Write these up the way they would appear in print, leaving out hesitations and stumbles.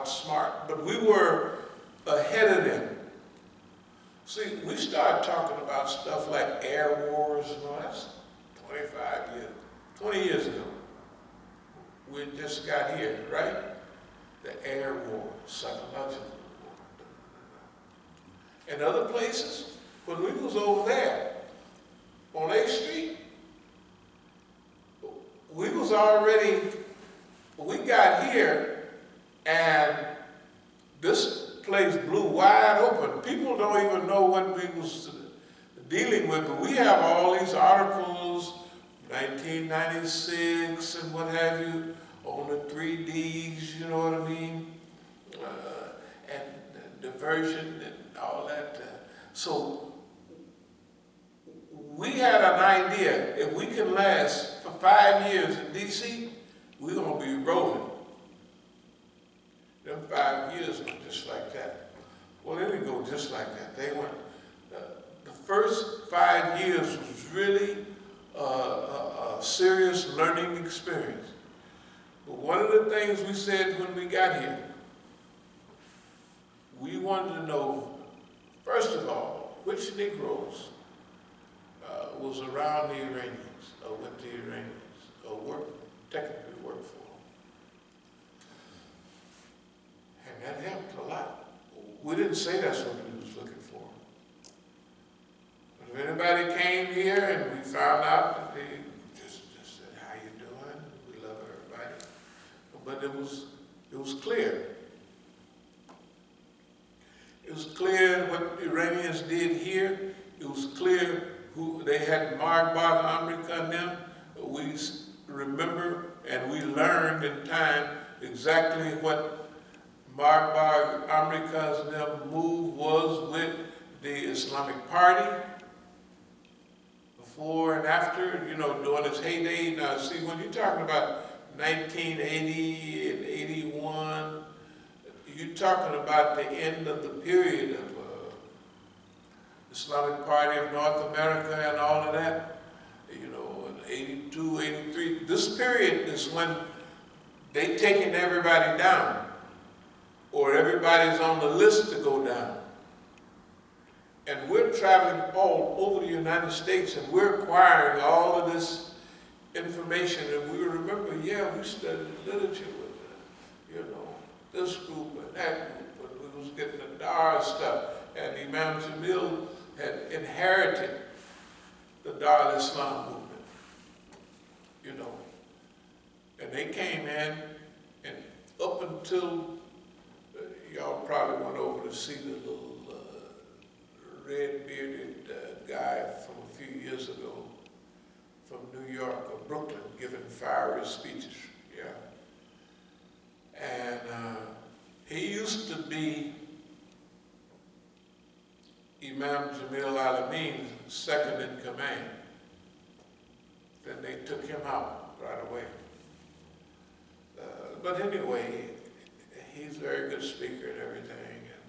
outsmart, but we were ahead of them. See, we started talking about stuff like air wars and all that. 20 years ago. We just got here, right? The air war, psychological war. And other places, when we was over there, on 8th Street, we got here, and this place blew wide open. People don't even know what we was dealing with, but we have all these articles, 1996 and what have you, on the 3Ds, you know what I mean? And diversion and all that. So we had an idea, if we can last for 5 years in D.C., we're going to be rolling. Them 5 years went just like that. Well, they didn't go just like that. They went, the first 5 years was really a serious learning experience. But one of the things we said when we got here, we wanted to know, first of all, which Negroes was around the Iranians, or with the Iranians, or technically worked for them. And that helped a lot. We didn't say that's what we was looking for. But if anybody came here and we found out that they just said, how you doing? We love everybody. But it was clear. It was clear what the Iranians did here. It was clear who they had Marbar, America, and them. We remember and we learned in time exactly what Marbar, America's and them move was with the Islamic Party before and after, you know, during its heyday. Now, see, when you're talking about 1980 and 81, you're talking about the end of the period of Islamic Party of North America and all of that, you know, in 82, 83. This period is when they taking everybody down, or everybody's on the list to go down. And we're traveling all over the United States, and we're acquiring all of this information. And we remember, yeah, we studied literature with, you know, this group and that group, and we was getting the Dar stuff. And Imam Jamil had inherited the Dar al-Islam movement, you know. And they came in, and up until, y'all probably went over to see the little red-bearded guy from a few years ago from New York or Brooklyn giving fiery speeches, yeah. And he used to be Imam Jamil Alameen's second in command. Then they took him out right away. But anyway, he's a very good speaker and everything. And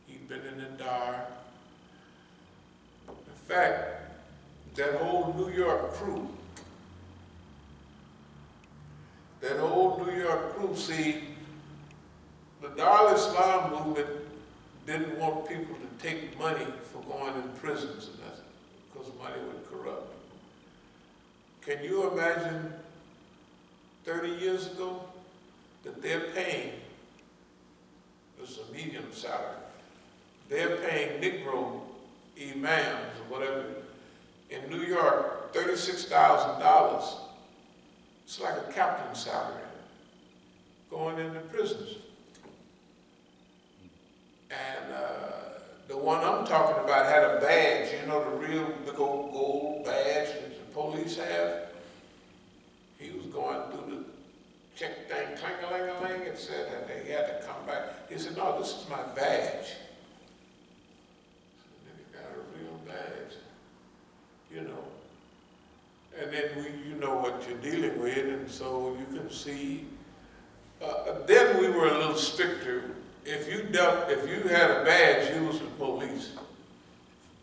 he'd been in the Dar. In fact, that whole New York crew, see, the Dar al-Islam movement didn't want people to take money for going in prisons and that, because money would corrupt. Can you imagine 30 years ago that they're paying, this is a medium salary, they're paying Negro imams or whatever, in New York, $36,000. It's like a captain's salary going into prisons. And the one I'm talking about had a badge, you know, the real big old gold badge that the police have. He was going through the check thing, clang-a-ling-a-ling, and said that he had to come back. He said, no, this is my badge. And then he got a real badge, you know. And then you know what you're dealing with, and so you can see. Then we were a little stricter. If you had a badge, you was the police.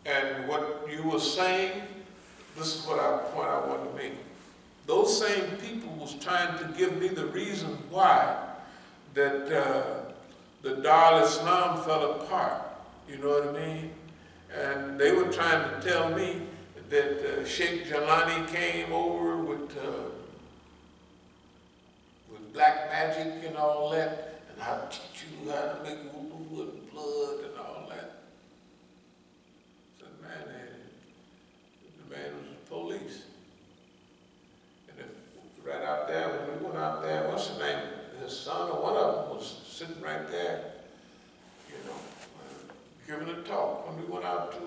And what you were saying, this is what point I want to make. Those same people was trying to give me the reason why that the Dar al-Islam fell apart. You know what I mean? And they were trying to tell me that Sheikh Jelani came over with black magic and all that, and I'll teach you how to make wudu and blood and all that. So man, the man was the police. And right out there, when we went out there, what's the name? His son or one of them was sitting right there, you know, giving a talk. When we went out to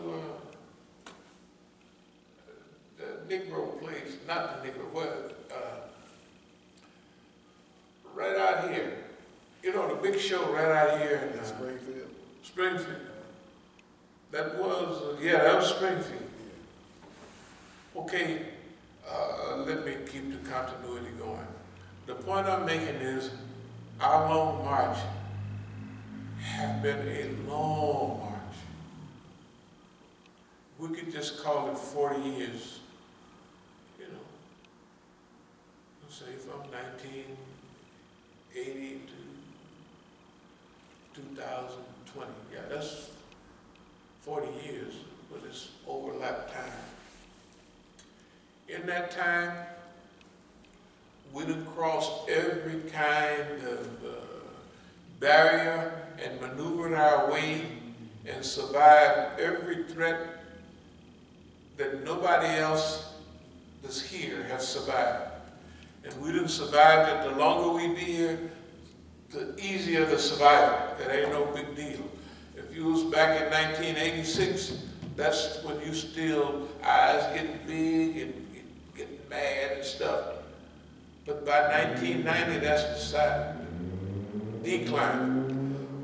the Negro place, not the Negro, but right out here. You know, the big show right out here in Springfield. Springfield. That was, that was Springfield. Okay, let me keep the continuity going. The point I'm making is our long march have been a long march. We could just call it 40 years, you know. Let's say from 1980 to 2020. Yeah, that's 40 years, but it's overlap time. In that time, we done crossed every kind of barrier and maneuvered our way and survived every threat that nobody else that's here has survived. And we done survived it. The longer we be here, the easier the survival. That ain't no big deal. If you was back in 1986, that's when you still eyes getting big and getting mad and stuff. But by 1990, that's decided. Decline.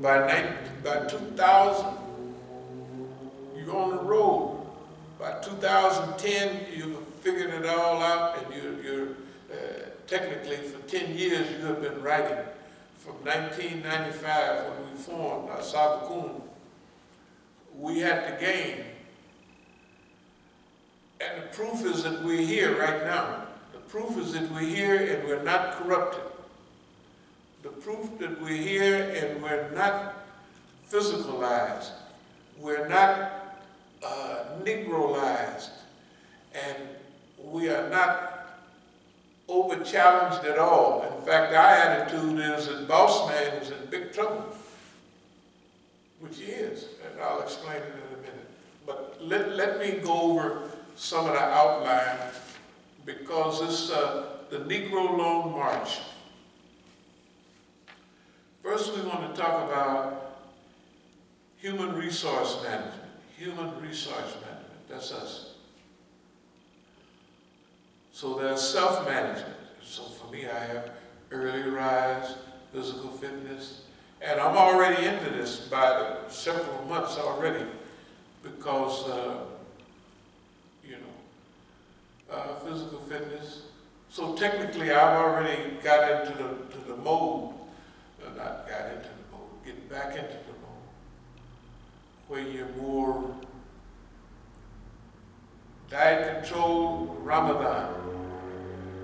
By 2000, you're on the road. By 2010, you've figured it all out, and you're technically for 10 years you have been writing. From 1995, when we formed As-Sabiqun, we had to gain. And the proof is that we're here right now. The proof is that we're here and we're not corrupted. The proof that we're here and we're not physicalized. We're not Negroized. And we are not over-challenged at all. In fact, our attitude is that boss man is in big trouble, which he is, and I'll explain it in a minute. But let me go over some of the outline, because it's the Negro Long March. First, we want to talk about human resource management. Human resource management, that's us. So there's self-management. So for me, I have early rise, physical fitness, and I'm already into this by several months already, because physical fitness. So technically, I've already got into the mode. Not got into the mode, get back into the mode, where you're more diet control Ramadan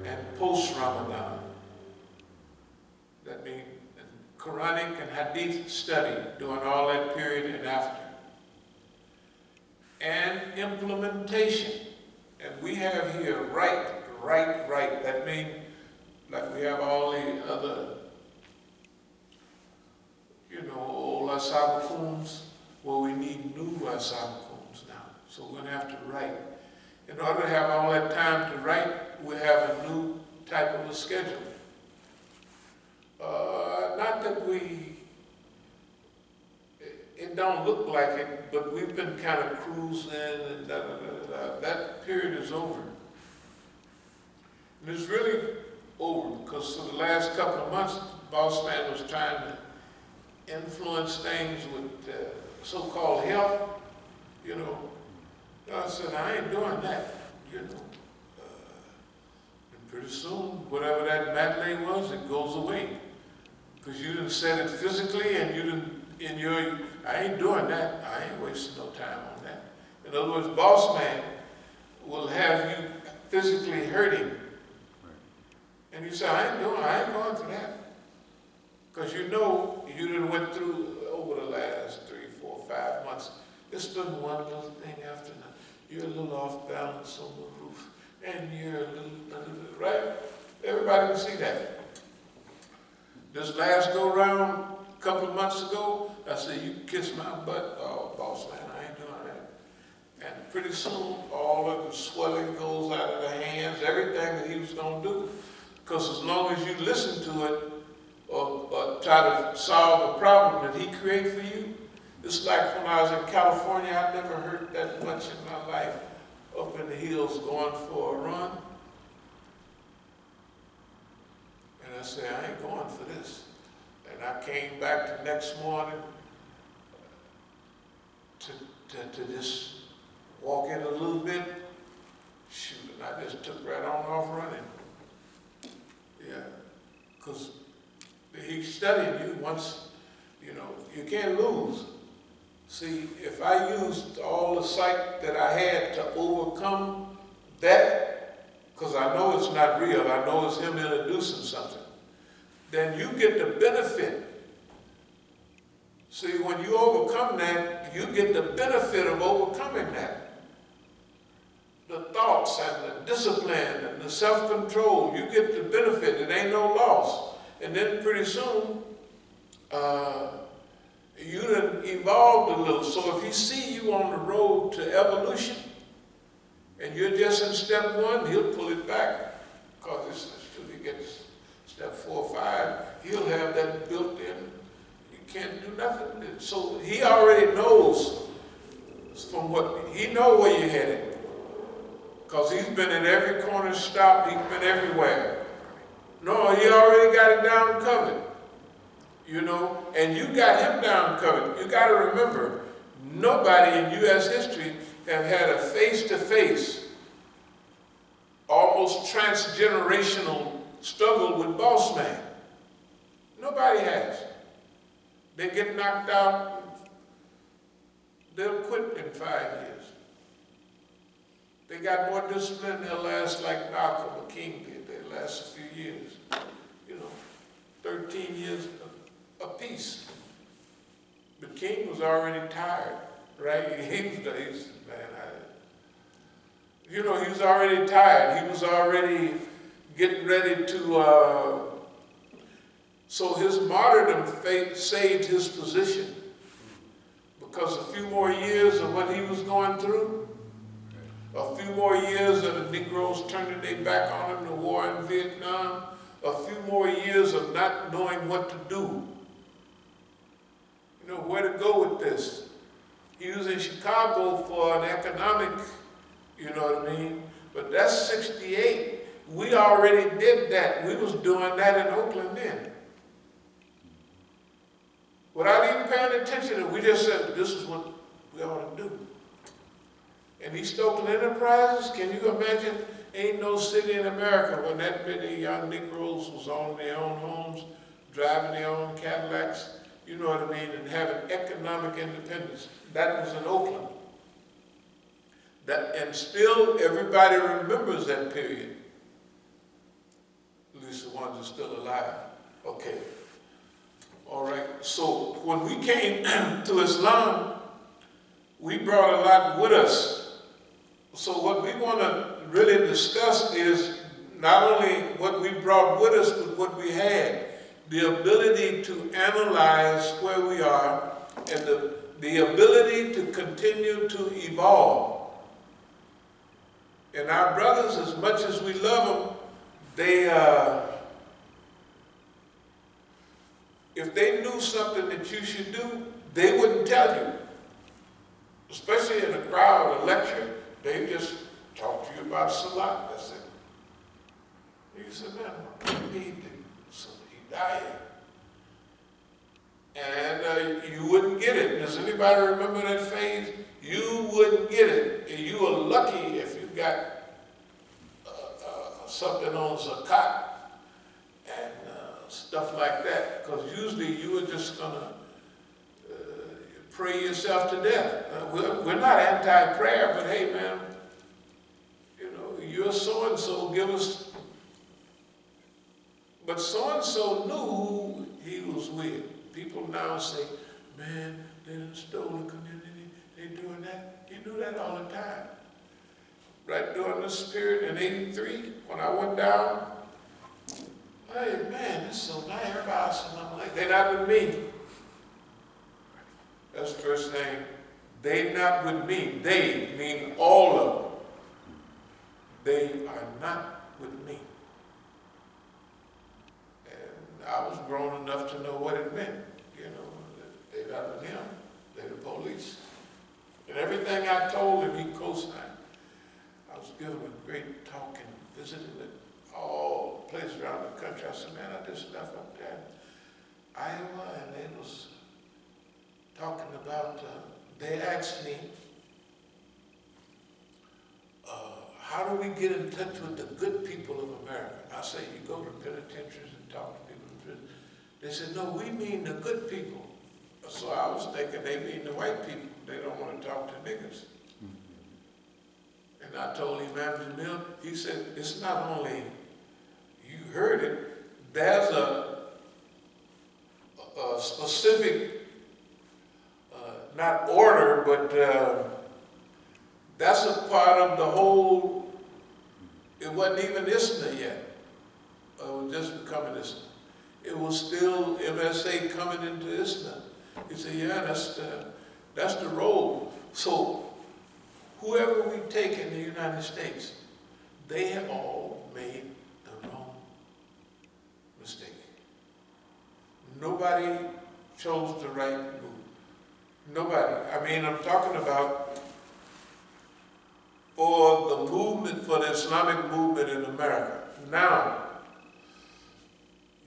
and post-Ramadan. That means Quranic and Hadith study during all that period and after. And implementation. And we have here right. That means like we have all the other, old As-Sabiquns, well, we need new As-Sabiquns now. So we're going to have to write. In order to have all that time to write, we have a new type of a schedule. Not that it don't look like it, but we've been kind of cruising and that period is over. And it's really over because for the last couple of months, the boss man was trying to influence things with so-called health, I said, I ain't doing that, And pretty soon, whatever that matinee was, it goes away. Because you didn't set it physically and you didn't, I ain't doing that. I ain't wasting no time on that. In other words, boss man will have you physically hurting. And you say, I ain't going for that. Because you know you done went through over the last 3, 4, 5 months. It's been one little thing after another. You're a little off balance on the roof, and you're a little, right? Everybody can see that. This last go round, a couple of months ago, I said, you can kiss my butt. Oh, boss man, I ain't doing that. And pretty soon, all of the swelling goes out of the hands, everything that he was going to do. Because as long as you listen to it, or try to solve a problem that he created for you, it's like when I was in California, I never heard that much in my life, up in the hills going for a run. And I said, I ain't going for this. And I came back the next morning to just walk in a little bit, shoot, and I just took right on off running. Yeah, because he's studying you once, you know, you can't lose. See, if I used all the sight that I had to overcome that, because I know it's not real, I know it's him introducing something, then you get the benefit. See, when you overcome that, you get the benefit of overcoming that. The thoughts and the discipline and the self-control, you get the benefit. It ain't no loss. And then pretty soon, you done evolved a little. So if he see you on the road to evolution, and you're just in step 1, he'll pull it back. Because until he gets step 4 or 5, he'll have that built in. You can't do nothing. So he already knows from what, he know where you're headed. Because he's been at every corner stop, he's been everywhere. No, he already got it down covered. You know, and you got him down covered. You got to remember, nobody in U.S. history have had a face-to-face, almost transgenerational struggle with boss man. Nobody has. They get knocked out, they'll quit in 5 years. They got more discipline, they'll last like Malcolm or King did. They last a few years. You know, 13 years apiece. But King was already tired, right? He was already tired. He was already getting ready to, so his martyrdom saved his position. Because a few more years of what he was going through, a few more years of the Negroes turning their back on him, the war in Vietnam, a few more years of not knowing what to do. You know, where to go with this. He was in Chicago for an economic, you know what I mean? But that's 68. We already did that. We was doing that in Oakland then. Without even paying attention, we just said, this is what we ought to do. And these Oakland Enterprises, can you imagine? Ain't no city in America when that many young Negroes was owning their own homes, driving their own Cadillacs, you know what I mean, and having economic independence. That was in Oakland. And still everybody remembers that period. At least the ones that are still alive. Okay. All right. So when we came to Islam, we brought a lot with us. So what we want to really discuss is not only what we brought with us, but what we had. The ability to analyze where we are and the ability to continue to evolve. And our brothers, as much as we love them, they, if they knew something that you should do, they wouldn't tell you. Especially in a crowd, a lecture, they just talk to you about Salat, that's it. You said, man, he died. And you wouldn't get it. Does anybody remember that phase? You wouldn't get it. And you were lucky if you got something on zakat and stuff like that. Because usually you were just going to pray yourself to death. We're not anti-prayer, but hey, man, you know, you're so-and-so, give us. But so-and-so knew he was weird. People now say, man, they done stole the community, they doing that. He knew that all the time. Right during this period in '83, when I went down, hey man, it's so nice, everybody, I'm like, they not with me. That's the first thing. They not with me. They mean all of them. They are not with me. And I was grown enough to know what it meant. You know, they not with him. They're the police. And everything I told him, he co-signed. I was giving a great talk and visiting all places around the country. I said, man, I just left up there in Iowa, and they was talking about, they asked me, how do we get in touch with the good people of America? I say, you go to penitentiaries and talk to people in prison. They said, no, we mean the good people. So I was thinking they mean the white people. They don't want to talk to niggas. And I told Imam, he said, it's not only, you heard it, there's a specific, not order, but that's a part of the whole, it wasn't even ISNA yet. It was just becoming ISNA. It was still MSA coming into ISNA. He said, yeah, that's the role. So whoever we take in the United States, they have all made the wrong mistake. Nobody chose the right move. Nobody. I mean, I'm talking about for the movement, for the Islamic movement in America. Now,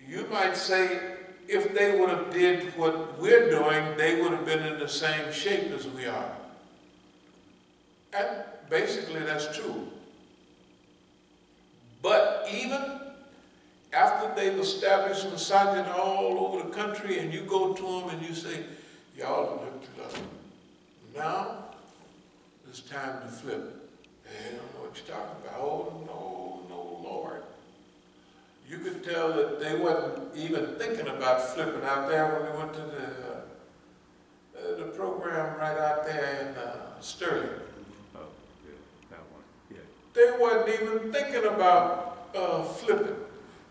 you might say, if they would have did what we're doing, they would have been in the same shape as we are. And basically that's true. But even after they've established Masjid all over the country, and you go to them and you say, y'all lift it up. Now, it's time to flip. They don't know what you're talking about. Oh, no, Lord. You could tell that they wasn't even thinking about flipping out there when we went to the program right out there in Sterling. Oh, yeah, that one, yeah. They wasn't even thinking about flipping.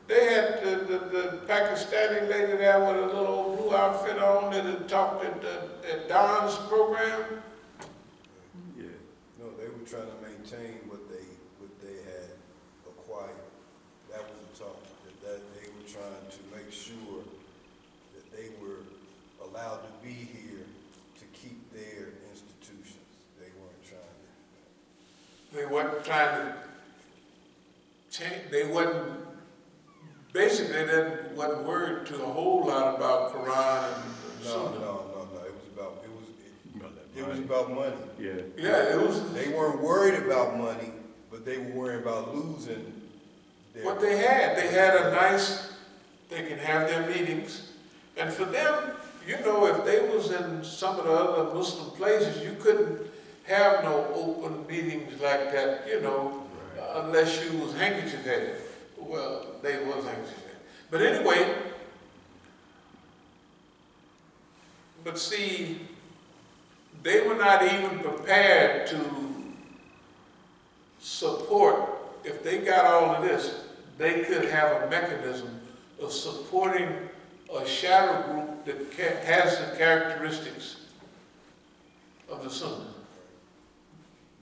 They had the Pakistani lady there with a little old blue outfit on that had talked at Don's program. Yeah. No, they were trying to maintain what they had acquired. That was the talk. That they were trying to make sure that they were allowed to be here to keep their institutions. They weren't trying to. They wasn't trying to change. They wasn't. Basically, that wasn't worried to a whole lot about Quran and Sunnah. No. It was about money. Yeah. Yeah, it was. They weren't worried about money, but they were worried about losing what they had. They had a nice, they can have their meetings. And for them, you know, if they was in some of the other Muslim places, you couldn't have no open meetings like that, you know, unless you was handkerchief headed. Well, they was handkerchief headed. But anyway, but see, they were not even prepared to support. If they got all of this, they could have a mechanism of supporting a shadow group that has the characteristics of the Sunnah.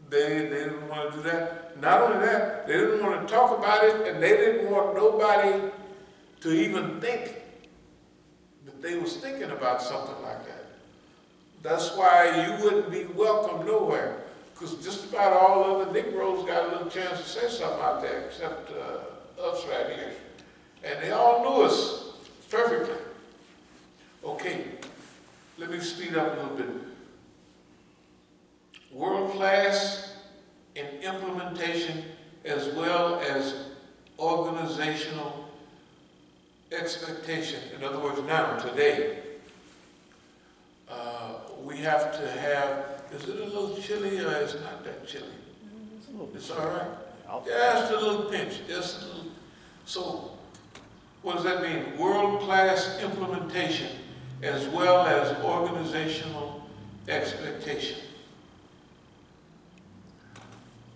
They didn't want to do that. Not only that, they didn't want to talk about it, and they didn't want nobody to even think that they was thinking about something like that. That's why you wouldn't be welcome nowhere, because just about all of the Negroes got a little chance to say something out there, except us right here. And they all knew us perfectly. Okay, let me speed up a little bit. World class in implementation as well as organizational expectation. In other words, now, today, we have to have, is it a little chilly or it's not that chilly? It's all right? Yeah, just a little pinch, just a little. So, What does that mean? World-class implementation as well as organizational expectation.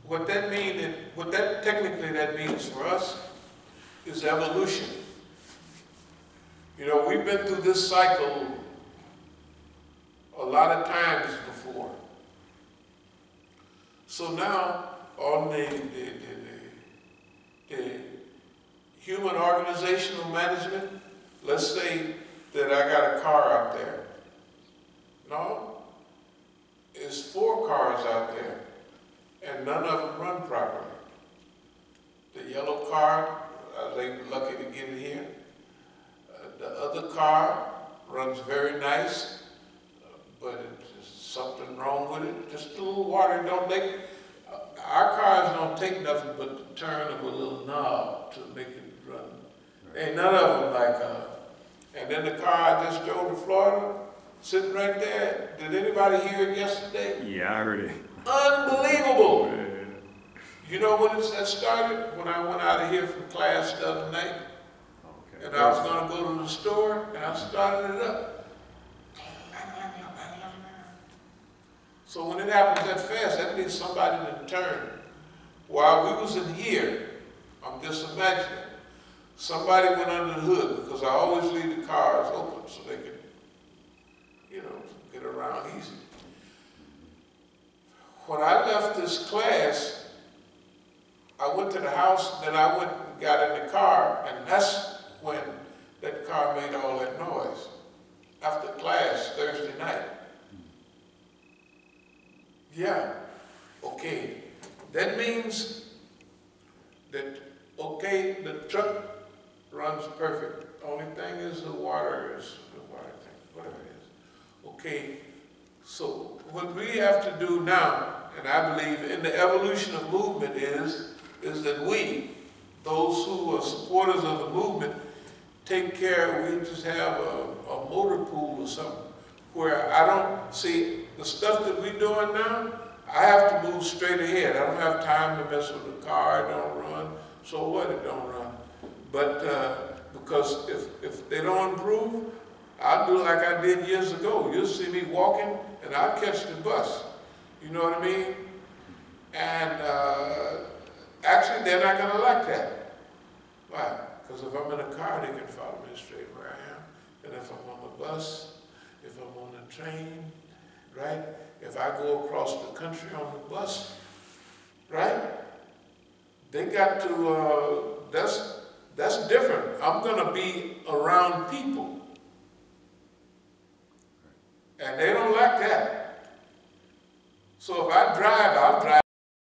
What that technically that means for us is evolution. You know, we've been through this cycle a lot of times before. So now, on the human organizational management, let's say that I got a car out there. No, there's 4 cars out there, and none of them run properly. The yellow car, they were lucky to get it here. The other car runs very nice, but there's something wrong with it. Just a little water don't make it. Our cars don't take nothing but the turn of a little knob to make it run. Ain't none of them like and then the car I just drove to Florida, sitting right there. Did anybody hear it yesterday? Yeah, I heard it. Unbelievable. You know when that started? When I went out of here from class the other night. Okay. And I was going to go to the store, and I started it up. So when it happens that fast, that means somebody didn't turn. While we was in here, I'm just imagining, somebody went under the hood, because I always leave the cars open so they can, you know, get around easy. When I left this class, I went to the house, then I went and got in the car, and that's when that car made all that noise. After class, Thursday night. Yeah, okay. That means that, okay, the truck runs perfect. Only thing is the water thing, whatever it is. Okay, so what we have to do now, and I believe in the evolution of movement is that we, those who are supporters of the movement, take care, we just have a motor pool or something, where I don't see the stuff that we're doing now, I have to move straight ahead. I don't have time to mess with the car, it don't run, so what, it don't run. But because if they don't improve, I'll do like I did years ago. You'll see me walking and I'll catch the bus. You know what I mean? And actually they're not gonna like that. Why? Because if I'm in a car, they can follow me straight where I am. And if I'm on the bus, if I'm on the train, right? If I go across the country on the bus, right? They got to, that's different. I'm gonna be around people. And they don't like that. So if I drive, I'll drive